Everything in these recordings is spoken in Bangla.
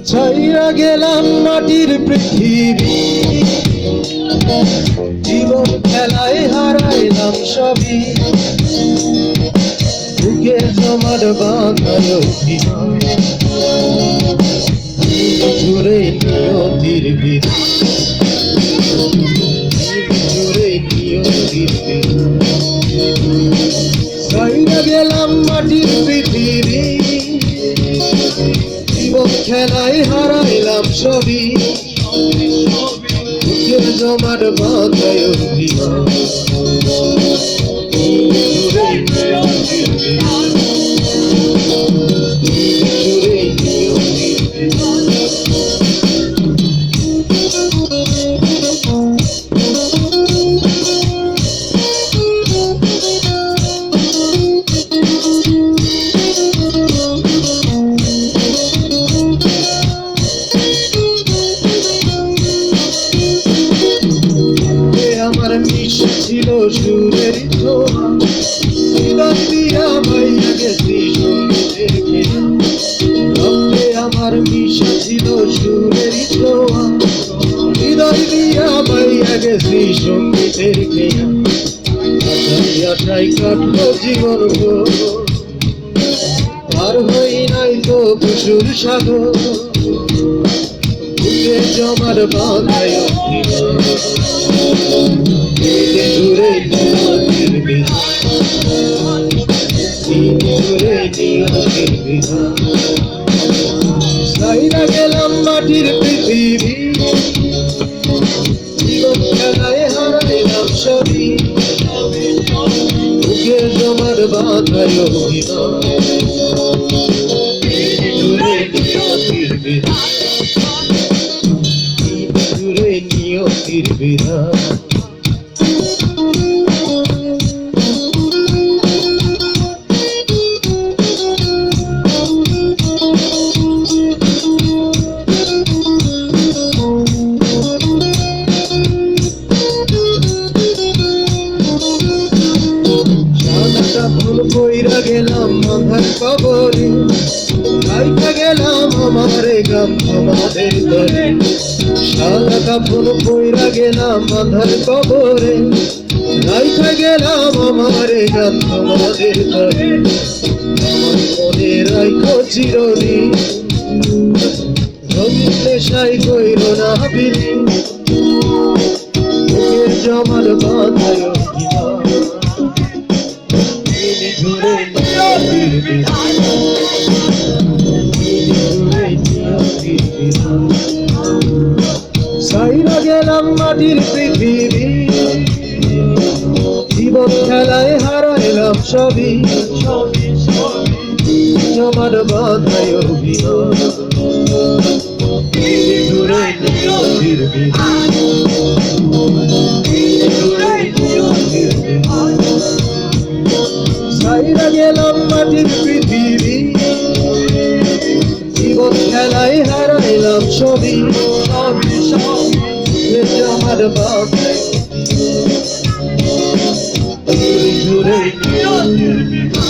ছাইয়া গেলাম মাটির পৃথিবী, জীবন খেলায় হারাইলাম সবই। বুকে জমাট বাঁধায় অভিমান, জুড়ে নিয়তির বিধান, জুড়ে নিয়তির বিধান। ছাইয়া গেলাম মাটির পৃথিবী, জীবন খেলায় হারাইলাম সবই। বুকের জমাট বাঁধায় অভিমান, জুড়ে নিয়তির বিধান, জুড়ে নিয়তির বিধান। ছিল সুরের ছোঁয়া, হৃদয় দিয়া বাইয়া গেছি সঙ্গীতের খেয়া। রক্তে আমার মিশা ছিল সুরের ছোঁয়া, হৃদয় দিয়া বাইয়া গেছি সঙ্গীতের খেয়া। আশায় আশায় কাটলো জীবন গো, পার হই নাই তো কুসুর সাগর। বুকে জমার বাঁধায় অভিমান, জুড়ে নিয়তির বিধান, জুড়ে নিয়তির বিধান। ছাইয়া গেলাম মাটির পৃথিবী, জীবন খেলায় হারাইলাম সবই। বুকে জমার বাঁধায় অভিমান, জুড়ে নিয়তির বিধান, জুড়ে নিয়তির বিধান। ভুল কইরা গেলাম আঁধার কবরে, গাইতে গেলাম আমারে গান তোমাদের তরে। সাদা কাফন কইরা গেলাম আঁধার কবরে, গাইতে গেলাম আমারে গান তোমাদের তরে। আমার মনে রাইখো চিরদিন, রঙিন নেশায় কইর না বিলি। বুকের জমাট বাঁধায় অভিমান, জুড়ে নিয়তির বিধান, জুড়ে নিয়তির বিধান। ছাইয়া গেলাম মাটির পৃথিবী, জীবন খেলায় হারাইলাম সবই। জমাট বাঁধায় অভিমান, জুড়ে নিয়তির বিধান, জুড়ে নিয়তির বিধান। ছাইয়া গেলাম মাটির পৃথিবী, জীবন খেলায় হারাইলাম সবই। আমার বাঁধায় জুড়ে নিয়তির বিধান।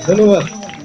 ধন্যবাদ।